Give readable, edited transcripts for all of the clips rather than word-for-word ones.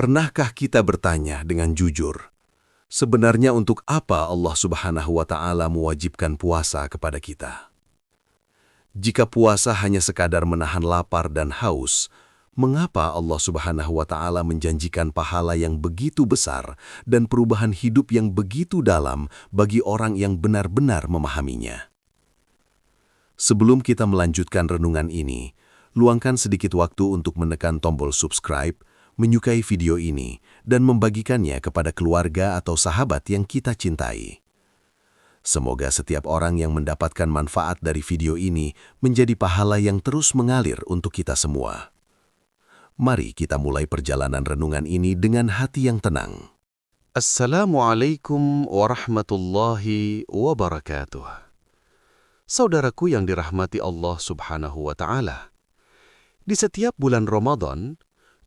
Pernahkah kita bertanya dengan jujur, sebenarnya untuk apa Allah Subhanahu wa Ta'ala mewajibkan puasa kepada kita? Jika puasa hanya sekadar menahan lapar dan haus, mengapa Allah Subhanahu wa Ta'ala menjanjikan pahala yang begitu besar dan perubahan hidup yang begitu dalam bagi orang yang benar-benar memahaminya? Sebelum kita melanjutkan renungan ini, luangkan sedikit waktu untuk menekan tombol subscribe, menyukai video ini, dan membagikannya kepada keluarga atau sahabat yang kita cintai. Semoga setiap orang yang mendapatkan manfaat dari video ini menjadi pahala yang terus mengalir untuk kita semua. Mari kita mulai perjalanan renungan ini dengan hati yang tenang. Assalamualaikum warahmatullahi wabarakatuh. Saudaraku yang dirahmati Allah Subhanahu wa Ta'ala, di setiap bulan Ramadan,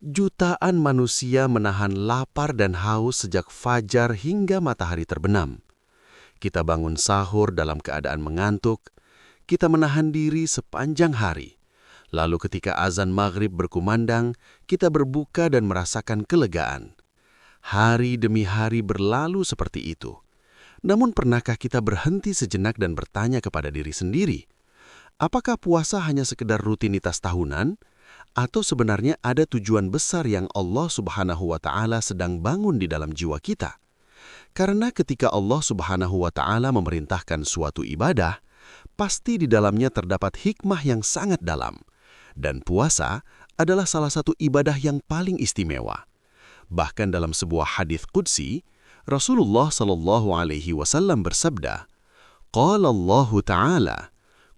jutaan manusia menahan lapar dan haus sejak fajar hingga matahari terbenam. Kita bangun sahur dalam keadaan mengantuk, kita menahan diri sepanjang hari. Lalu ketika azan maghrib berkumandang, kita berbuka dan merasakan kelegaan. Hari demi hari berlalu seperti itu. Namun pernahkah kita berhenti sejenak dan bertanya kepada diri sendiri, apakah puasa hanya sekedar rutinitas tahunan? Atau sebenarnya ada tujuan besar yang Allah Subhanahu wa Ta'ala sedang bangun di dalam jiwa kita? Karena ketika Allah Subhanahu wa Ta'ala memerintahkan suatu ibadah, pasti di dalamnya terdapat hikmah yang sangat dalam. Dan puasa adalah salah satu ibadah yang paling istimewa. Bahkan dalam sebuah hadits qudsi, Rasulullah sallallahu alaihi wasallam bersabda, "Qala Allah Ta'ala,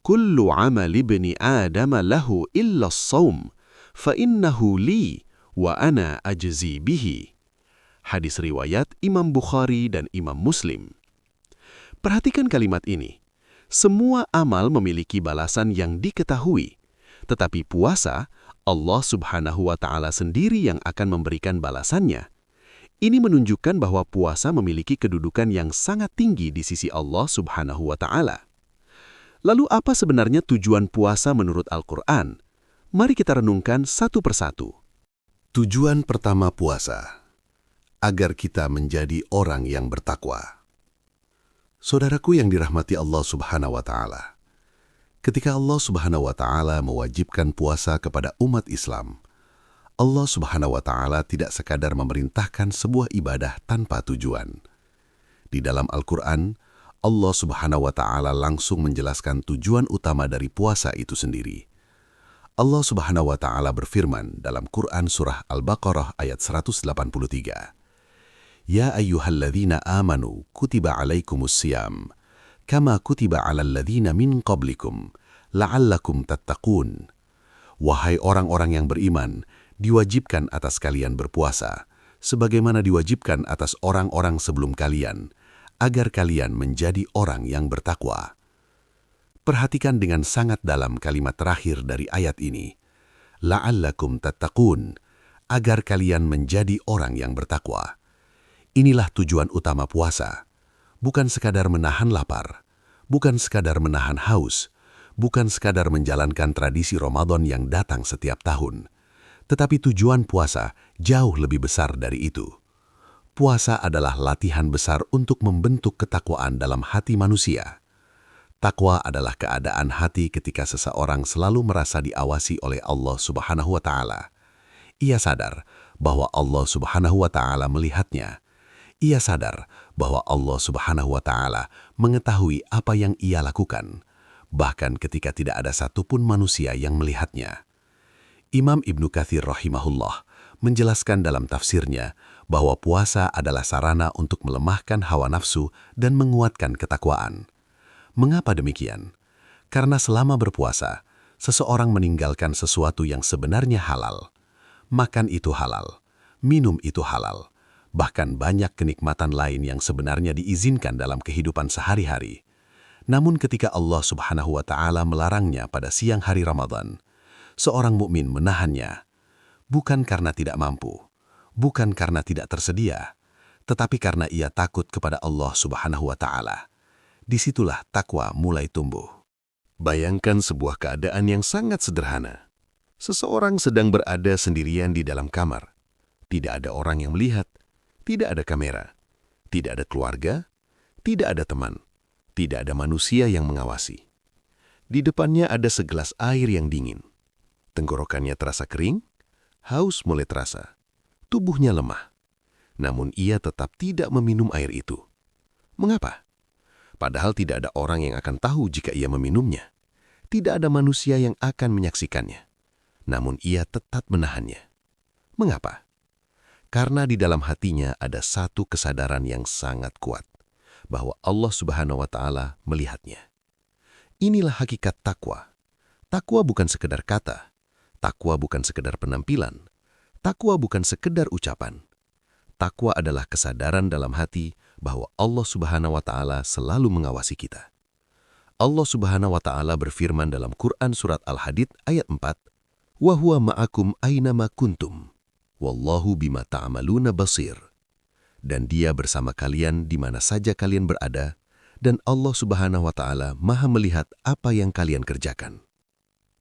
kullu 'amali ibni Adam lahu illa as-shaum, fa innahu li wa ana ajzi bihi." Hadis riwayat Imam Bukhari dan Imam Muslim. Perhatikan kalimat ini. Semua amal memiliki balasan yang diketahui, tetapi puasa, Allah Subhanahu wa Ta'ala sendiri yang akan memberikan balasannya. Ini menunjukkan bahwa puasa memiliki kedudukan yang sangat tinggi di sisi Allah Subhanahu wa Ta'ala. Lalu apa sebenarnya tujuan puasa menurut Al-Quran? Mari kita renungkan satu persatu. Tujuan pertama puasa, agar kita menjadi orang yang bertakwa. Saudaraku yang dirahmati Allah Subhanahu wa Ta'ala, ketika Allah Subhanahu wa Ta'ala mewajibkan puasa kepada umat Islam, Allah Subhanahu wa Ta'ala tidak sekadar memerintahkan sebuah ibadah tanpa tujuan. Di dalam Al-Quran, Allah Subhanahu wa Ta'ala langsung menjelaskan tujuan utama dari puasa itu sendiri. Allah Subhanahu wa Ta'ala berfirman dalam Quran Surah Al-Baqarah ayat 183, "Ya ayyuhalladzina amanu kutiba alaikumus siyam, kama kutiba alal ladzina min qablikum, la'allakum tattaqun." Wahai orang-orang yang beriman, diwajibkan atas kalian berpuasa, sebagaimana diwajibkan atas orang-orang sebelum kalian, agar kalian menjadi orang yang bertakwa. Perhatikan dengan sangat dalam kalimat terakhir dari ayat ini, la'allakum tattaqun, agar kalian menjadi orang yang bertakwa. Inilah tujuan utama puasa, bukan sekadar menahan lapar, bukan sekadar menahan haus, bukan sekadar menjalankan tradisi Ramadan yang datang setiap tahun. Tetapi tujuan puasa jauh lebih besar dari itu. Puasa adalah latihan besar untuk membentuk ketakwaan dalam hati manusia. Takwa adalah keadaan hati ketika seseorang selalu merasa diawasi oleh Allah Subhanahu wa Ta'ala. Ia sadar bahwa Allah Subhanahu wa Ta'ala melihatnya. Ia sadar bahwa Allah Subhanahu wa Ta'ala mengetahui apa yang ia lakukan, bahkan ketika tidak ada satupun manusia yang melihatnya. Imam Ibnu Katsir rahimahullah menjelaskan dalam tafsirnya bahwa puasa adalah sarana untuk melemahkan hawa nafsu dan menguatkan ketakwaan. Mengapa demikian? Karena selama berpuasa, seseorang meninggalkan sesuatu yang sebenarnya halal. Makan itu halal, minum itu halal, bahkan banyak kenikmatan lain yang sebenarnya diizinkan dalam kehidupan sehari-hari. Namun ketika Allah Subhanahu wa Ta'ala melarangnya pada siang hari Ramadan, seorang mukmin menahannya, bukan karena tidak mampu, bukan karena tidak tersedia, tetapi karena ia takut kepada Allah Subhanahu wa Ta'ala. Disitulah takwa mulai tumbuh. Bayangkan sebuah keadaan yang sangat sederhana. Seseorang sedang berada sendirian di dalam kamar. Tidak ada orang yang melihat, tidak ada kamera, tidak ada keluarga, tidak ada teman, tidak ada manusia yang mengawasi. Di depannya ada segelas air yang dingin. Tenggorokannya terasa kering, haus mulai terasa, tubuhnya lemah. Namun ia tetap tidak meminum air itu. Mengapa? Padahal tidak ada orang yang akan tahu jika ia meminumnya. Tidak ada manusia yang akan menyaksikannya. Namun ia tetap menahannya. Mengapa? Karena di dalam hatinya ada satu kesadaran yang sangat kuat, bahwa Allah Subhanahu wa Ta'ala melihatnya. Inilah hakikat takwa. Takwa bukan sekedar kata, takwa bukan sekedar penampilan, takwa bukan sekedar ucapan. Takwa adalah kesadaran dalam hati bahwa Allah Subhanahu wa Ta'ala selalu mengawasi kita. Allah Subhanahu wa Ta'ala berfirman dalam Quran surat Al-Hadid ayat 4, "Wa huwa ma'akum aynama kuntum, wallahu bima ta'maluna basir." Dan Dia bersama kalian di mana saja kalian berada, dan Allah Subhanahu wa Ta'ala Maha melihat apa yang kalian kerjakan.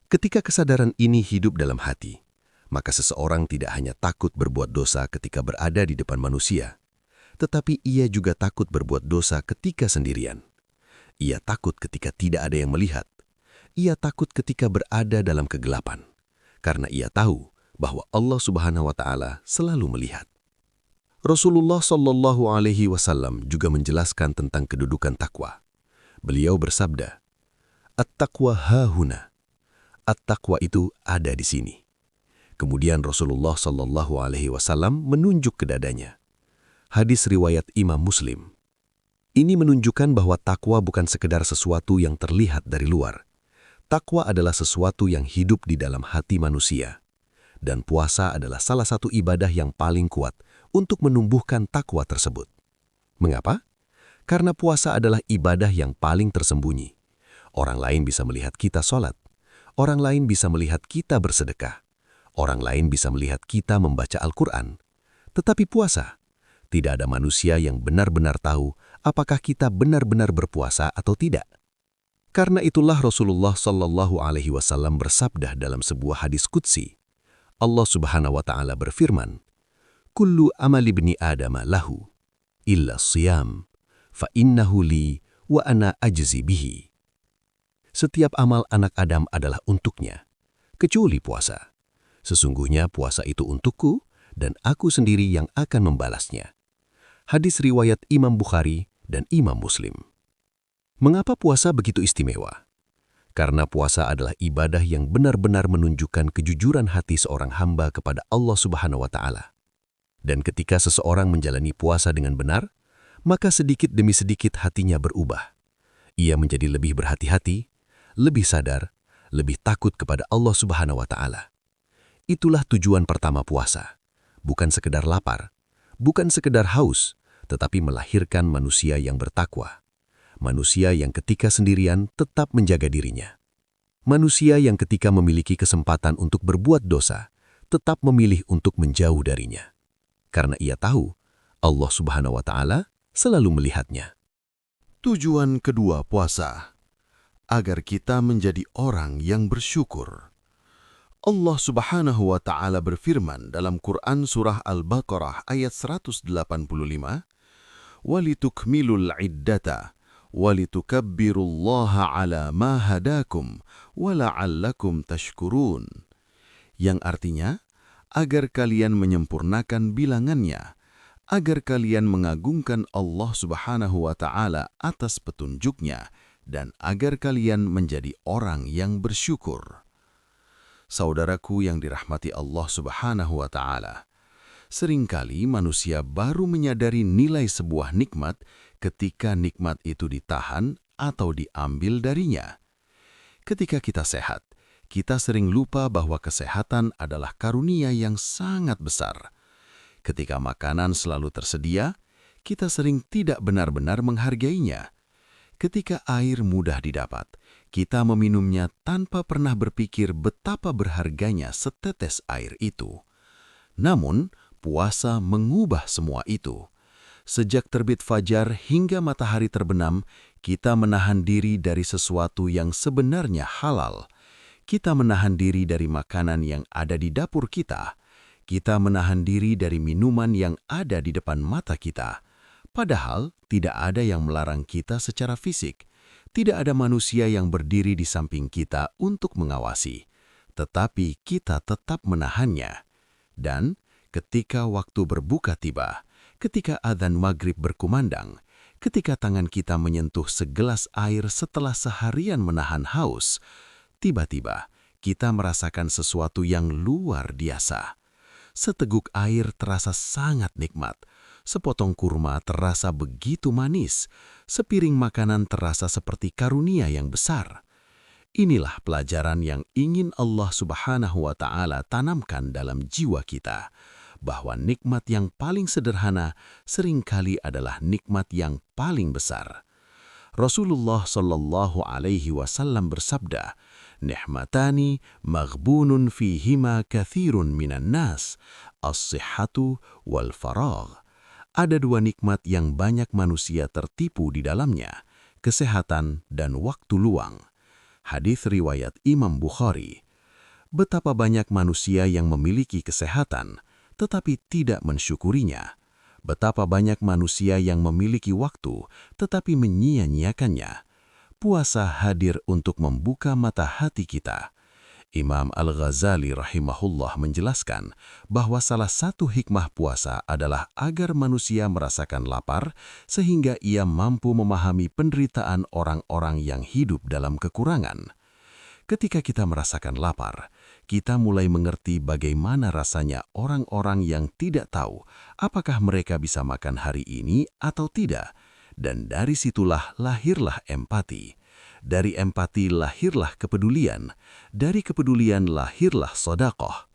Ketika kesadaran ini hidup dalam hati, maka seseorang tidak hanya takut berbuat dosa ketika berada di depan manusia, tetapi ia juga takut berbuat dosa ketika sendirian. Ia takut ketika tidak ada yang melihat. Ia takut ketika berada dalam kegelapan, karena ia tahu bahwa Allah Subhanahu wa Ta'ala selalu melihat. Rasulullah Shallallahu Alaihi Wasallam juga menjelaskan tentang kedudukan takwa. Beliau bersabda, "At-taqwa hahuna." At-taqwa itu ada di sini. Kemudian Rasulullah Shallallahu Alaihi Wasallam menunjuk ke dadanya. Hadis riwayat Imam Muslim. Ini menunjukkan bahwa takwa bukan sekedar sesuatu yang terlihat dari luar. Takwa adalah sesuatu yang hidup di dalam hati manusia. Dan puasa adalah salah satu ibadah yang paling kuat untuk menumbuhkan takwa tersebut. Mengapa? Karena puasa adalah ibadah yang paling tersembunyi. Orang lain bisa melihat kita sholat. Orang lain bisa melihat kita bersedekah. Orang lain bisa melihat kita membaca Al-Quran. Tetapi puasa, tidak ada manusia yang benar-benar tahu apakah kita benar-benar berpuasa atau tidak. Karena itulah Rasulullah Shallallahu Alaihi Wasallam bersabda dalam sebuah hadis qudsi. Allah Subhanahu wa Ta'ala berfirman, "Kullu amali ibni Adama lahu, illa siyam, fa innahu li wa ana ajzi bihi." Setiap amal anak Adam adalah untuknya, kecuali puasa. Sesungguhnya puasa itu untukku, dan aku sendiri yang akan membalasnya. Hadis riwayat Imam Bukhari dan Imam Muslim. Mengapa puasa begitu istimewa? Karena puasa adalah ibadah yang benar-benar menunjukkan kejujuran hati seorang hamba kepada Allah Subhanahu wa Ta'ala. Dan ketika seseorang menjalani puasa dengan benar, maka sedikit demi sedikit hatinya berubah. Ia menjadi lebih berhati-hati, lebih sadar, lebih takut kepada Allah Subhanahu wa Ta'ala. Itulah tujuan pertama puasa. Bukan sekedar lapar, bukan sekedar haus, tetapi melahirkan manusia yang bertakwa. Manusia yang ketika sendirian tetap menjaga dirinya. Manusia yang ketika memiliki kesempatan untuk berbuat dosa, tetap memilih untuk menjauh darinya. Karena ia tahu, Allah Subhanahu wa Ta'ala selalu melihatnya. Tujuan kedua puasa, agar kita menjadi orang yang bersyukur. Allah Subhanahu wa Ta'ala berfirman dalam Quran surah Al-Baqarah ayat 185, "Walitukmilul iddata, walitukabbirullaha ala ma hadakum, wala'allakum tashkurun." Yang artinya, agar kalian menyempurnakan bilangannya, agar kalian mengagungkan Allah Subhanahu wa Ta'ala atas petunjuknya, dan agar kalian menjadi orang yang bersyukur. Saudaraku yang dirahmati Allah Subhanahu wa Ta'ala, seringkali manusia baru menyadari nilai sebuah nikmat ketika nikmat itu ditahan atau diambil darinya. Ketika kita sehat, kita sering lupa bahwa kesehatan adalah karunia yang sangat besar. Ketika makanan selalu tersedia, kita sering tidak benar-benar menghargainya. Ketika air mudah didapat, kita meminumnya tanpa pernah berpikir betapa berharganya setetes air itu. Namun, puasa mengubah semua itu. Sejak terbit fajar hingga matahari terbenam, kita menahan diri dari sesuatu yang sebenarnya halal. Kita menahan diri dari makanan yang ada di dapur kita. Kita menahan diri dari minuman yang ada di depan mata kita, padahal tidak ada yang melarang kita secara fisik. Tidak ada manusia yang berdiri di samping kita untuk mengawasi, tetapi kita tetap menahannya. Dan ketika waktu berbuka tiba, ketika adzan maghrib berkumandang, ketika tangan kita menyentuh segelas air setelah seharian menahan haus, tiba-tiba kita merasakan sesuatu yang luar biasa. Seteguk air terasa sangat nikmat, sepotong kurma terasa begitu manis, sepiring makanan terasa seperti karunia yang besar. Inilah pelajaran yang ingin Allah Subhanahu wa Ta'ala tanamkan dalam jiwa kita, bahwa nikmat yang paling sederhana seringkali adalah nikmat yang paling besar. Rasulullah Shallallahu Alaihi Wasallam bersabda, "Ni'matani maghbunun fihima kathirun minan nas, as-sihhatu wal faragh." Ada dua nikmat yang banyak manusia tertipu di dalamnya, kesehatan dan waktu luang. Hadis riwayat Imam Bukhari. Betapa banyak manusia yang memiliki kesehatan, tetapi tidak mensyukurinya. Betapa banyak manusia yang memiliki waktu, tetapi menyia-nyiakannya. Puasa hadir untuk membuka mata hati kita. Imam Al-Ghazali rahimahullah menjelaskan bahwa salah satu hikmah puasa adalah agar manusia merasakan lapar sehingga ia mampu memahami penderitaan orang-orang yang hidup dalam kekurangan. Ketika kita merasakan lapar, kita mulai mengerti bagaimana rasanya orang-orang yang tidak tahu apakah mereka bisa makan hari ini atau tidak. Dan dari situlah lahirlah empati. Dari empati lahirlah kepedulian. Dari kepedulian lahirlah sedekah.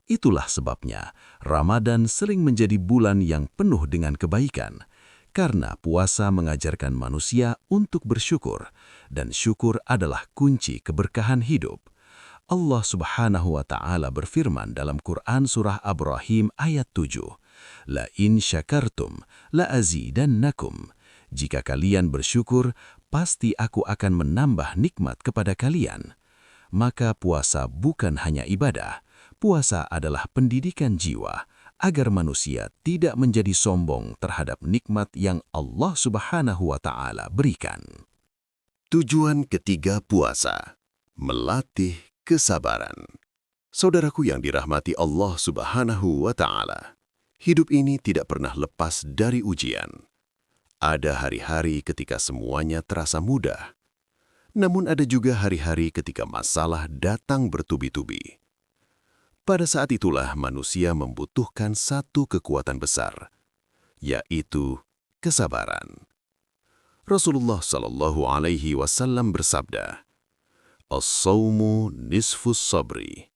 Itulah sebabnya Ramadan sering menjadi bulan yang penuh dengan kebaikan. Karena puasa mengajarkan manusia untuk bersyukur, dan syukur adalah kunci keberkahan hidup. Allah Subhanahu wa Ta'ala berfirman dalam Quran Surah Ibrahim ayat 7, "La in syakartum la azidannakum." Jika kalian bersyukur, pasti aku akan menambah nikmat kepada kalian. Maka puasa bukan hanya ibadah, puasa adalah pendidikan jiwa, agar manusia tidak menjadi sombong terhadap nikmat yang Allah Subhanahu wa Ta'ala berikan. Tujuan ketiga puasa, melatih kesabaran. Saudaraku yang dirahmati Allah Subhanahu wa Ta'ala, hidup ini tidak pernah lepas dari ujian. Ada hari-hari ketika semuanya terasa mudah, namun ada juga hari-hari ketika masalah datang bertubi-tubi. Pada saat itulah manusia membutuhkan satu kekuatan besar, yaitu kesabaran. Rasulullah Shallallahu Alaihi Wasallam bersabda, "As-sawmu nisfus sabri."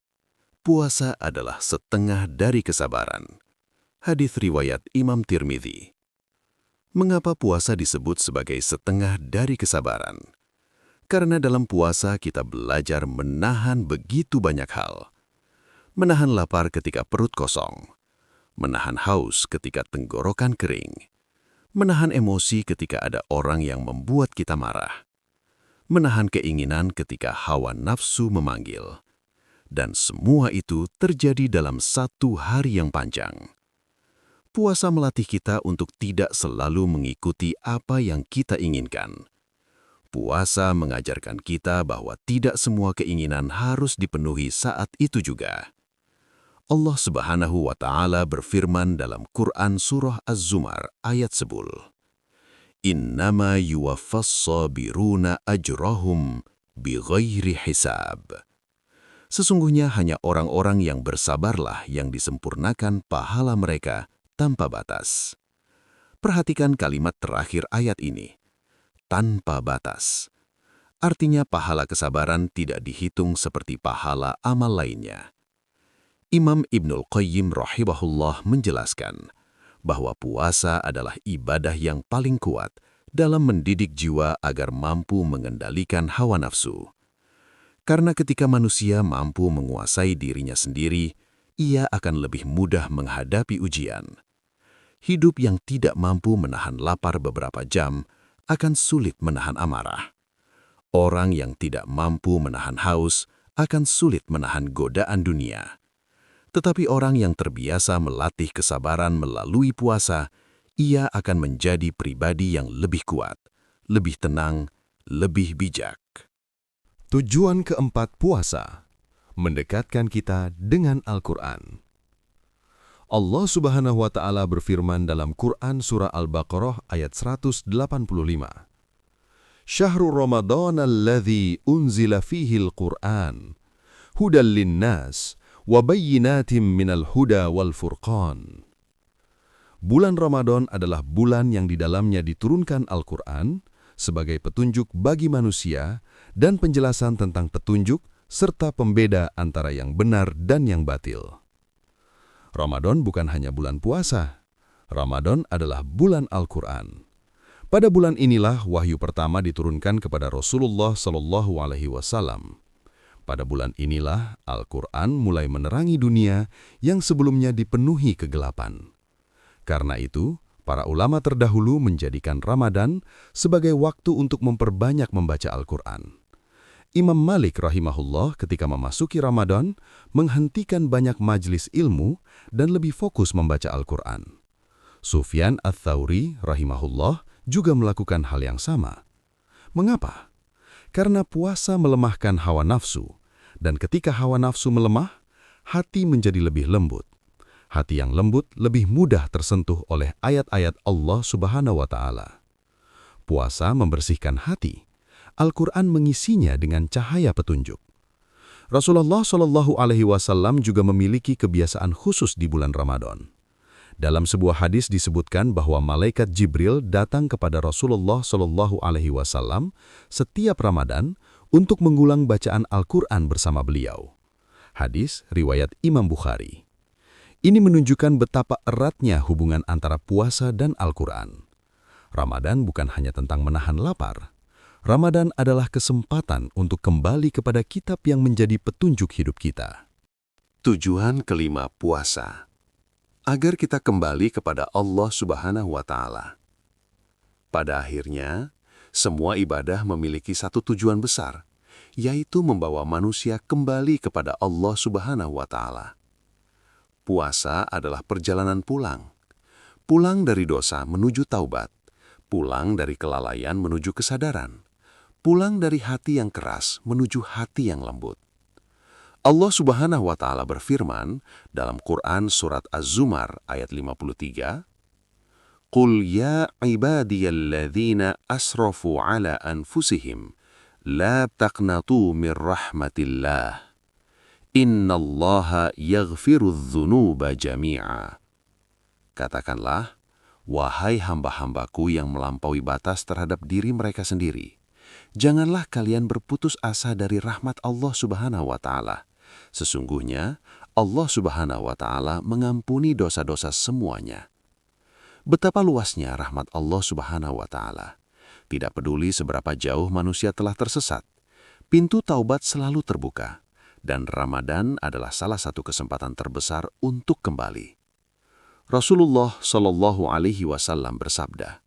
Puasa adalah setengah dari kesabaran. Hadis riwayat Imam Tirmidzi. Mengapa puasa disebut sebagai setengah dari kesabaran? Karena dalam puasa kita belajar menahan begitu banyak hal. Menahan lapar ketika perut kosong, menahan haus ketika tenggorokan kering, menahan emosi ketika ada orang yang membuat kita marah, menahan keinginan ketika hawa nafsu memanggil. Dan semua itu terjadi dalam satu hari yang panjang. Puasa melatih kita untuk tidak selalu mengikuti apa yang kita inginkan. Puasa mengajarkan kita bahwa tidak semua keinginan harus dipenuhi saat itu juga. Allah Subhanahu wa Ta'ala berfirman dalam Quran Surah Az-Zumar ayat 10. "Innama yuwaffas sabiruna ajrahum bighairi hisab." Sesungguhnya hanya orang-orang yang bersabarlah yang disempurnakan pahala mereka tanpa batas. Perhatikan kalimat terakhir ayat ini, tanpa batas. Artinya pahala kesabaran tidak dihitung seperti pahala amal lainnya. Imam Ibnul Qayyim rahimahullah menjelaskan bahwa puasa adalah ibadah yang paling kuat dalam mendidik jiwa agar mampu mengendalikan hawa nafsu. Karena ketika manusia mampu menguasai dirinya sendiri, ia akan lebih mudah menghadapi ujian. Hidup yang tidak mampu menahan lapar beberapa jam akan sulit menahan amarah. Orang yang tidak mampu menahan haus akan sulit menahan godaan dunia. Tetapi orang yang terbiasa melatih kesabaran melalui puasa, ia akan menjadi pribadi yang lebih kuat, lebih tenang, lebih bijak. Tujuan keempat puasa, mendekatkan kita dengan Al-Quran. Allah Subhanahu wa Ta'ala berfirman dalam Quran Surah Al-Baqarah ayat 185. Syahrul Ramadan alladzi unzila fihil Qur'an, hudal linnas, wa bayyinatim minal huda wal furqan. Bulan Ramadan adalah bulan yang di dalamnya diturunkan Al-Quran sebagai petunjuk bagi manusia dan penjelasan tentang petunjuk serta pembeda antara yang benar dan yang batil. Ramadan bukan hanya bulan puasa. Ramadan adalah bulan Al-Quran. Pada bulan inilah wahyu pertama diturunkan kepada Rasulullah SAW. Pada bulan inilah Al-Quran mulai menerangi dunia yang sebelumnya dipenuhi kegelapan. Karena itu, para ulama terdahulu menjadikan Ramadan sebagai waktu untuk memperbanyak membaca Al-Quran. Imam Malik rahimahullah ketika memasuki Ramadan menghentikan banyak majlis ilmu dan lebih fokus membaca Al-Quran. Sufyan Ats-Tsauri rahimahullah juga melakukan hal yang sama. Mengapa? Karena puasa melemahkan hawa nafsu, dan ketika hawa nafsu melemah, hati menjadi lebih lembut. Hati yang lembut lebih mudah tersentuh oleh ayat-ayat Allah Subhanahu wa Ta'ala. Puasa membersihkan hati. Al-Quran mengisinya dengan cahaya petunjuk. Rasulullah SAW juga memiliki kebiasaan khusus di bulan Ramadan. Dalam sebuah hadis disebutkan bahwa malaikat Jibril datang kepada Rasulullah SAW setiap Ramadan untuk mengulang bacaan Al-Quran bersama beliau. Hadis riwayat Imam Bukhari. Ini menunjukkan betapa eratnya hubungan antara puasa dan Al-Quran. Ramadan bukan hanya tentang menahan lapar. Ramadan adalah kesempatan untuk kembali kepada kitab yang menjadi petunjuk hidup kita. Tujuan kelima puasa, agar kita kembali kepada Allah Subhanahu wa Ta'ala. Pada akhirnya, semua ibadah memiliki satu tujuan besar, yaitu membawa manusia kembali kepada Allah Subhanahu wa Ta'ala. Puasa adalah perjalanan pulang. Pulang dari dosa menuju taubat, pulang dari kelalaian menuju kesadaran, pulang dari hati yang keras menuju hati yang lembut. Allah Subhanahu wa Ta'ala berfirman dalam Quran Surat Az-Zumar ayat 53, Qul ya ibadiyalladzina asrafu ala anfusihim, la taqnatu min rahmatillah. Innallaha yaghfirudz dzunuba jami'a. Katakanlah, wahai hamba-hambaku yang melampaui batas terhadap diri mereka sendiri, janganlah kalian berputus asa dari rahmat Allah Subhanahu wa Ta'ala. Sesungguhnya Allah Subhanahu wa Ta'ala mengampuni dosa-dosa semuanya. Betapa luasnya rahmat Allah Subhanahu wa Ta'ala. Tidak peduli seberapa jauh manusia telah tersesat, pintu taubat selalu terbuka, dan Ramadan adalah salah satu kesempatan terbesar untuk kembali. Rasulullah SAW bersabda,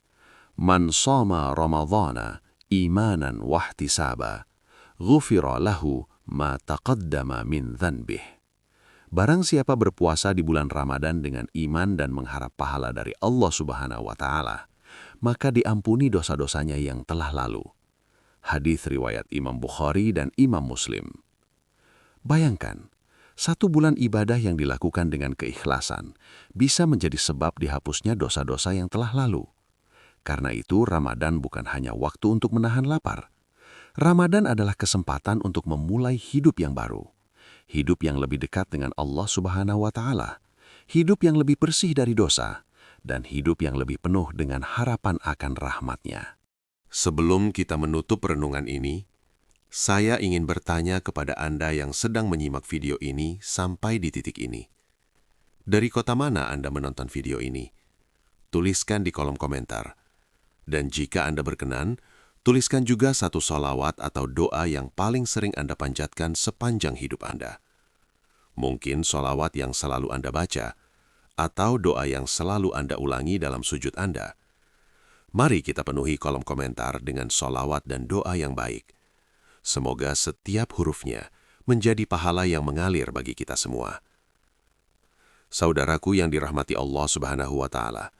Man shoma Ramadhana imanan wahtisaba, ghufira lahu ma taqaddama min dhanbih. Barang siapa berpuasa di bulan Ramadan dengan iman dan mengharap pahala dari Allah Subhanahu wa Ta'ala, maka diampuni dosa-dosanya yang telah lalu. Hadis riwayat Imam Bukhari dan Imam Muslim. Bayangkan, satu bulan ibadah yang dilakukan dengan keikhlasan bisa menjadi sebab dihapusnya dosa-dosa yang telah lalu. Karena itu, Ramadan bukan hanya waktu untuk menahan lapar. Ramadan adalah kesempatan untuk memulai hidup yang baru. Hidup yang lebih dekat dengan Allah Subhanahu wa Ta'ala. Hidup yang lebih bersih dari dosa. Dan hidup yang lebih penuh dengan harapan akan rahmat-Nya. Sebelum kita menutup renungan ini, saya ingin bertanya kepada Anda yang sedang menyimak video ini sampai di titik ini. Dari kota mana Anda menonton video ini? Tuliskan di kolom komentar. Dan jika Anda berkenan, tuliskan juga satu sholawat atau doa yang paling sering Anda panjatkan sepanjang hidup Anda. Mungkin sholawat yang selalu Anda baca, atau doa yang selalu Anda ulangi dalam sujud Anda. Mari kita penuhi kolom komentar dengan sholawat dan doa yang baik. Semoga setiap hurufnya menjadi pahala yang mengalir bagi kita semua. Saudaraku yang dirahmati Allah Subhanahu wa Ta'ala,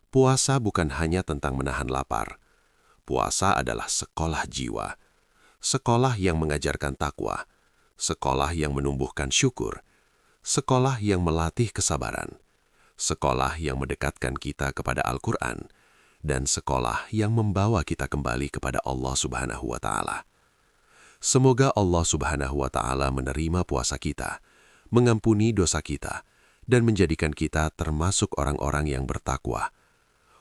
puasa bukan hanya tentang menahan lapar. Puasa adalah sekolah jiwa, sekolah yang mengajarkan takwa, sekolah yang menumbuhkan syukur, sekolah yang melatih kesabaran, sekolah yang mendekatkan kita kepada Al-Quran, dan sekolah yang membawa kita kembali kepada Allah Subhanahu wa Ta'ala. Semoga Allah Subhanahu wa Ta'ala menerima puasa kita, mengampuni dosa kita, dan menjadikan kita termasuk orang-orang yang bertakwa.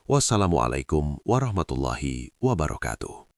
Wassalamualaikum warahmatullahi wabarakatuh.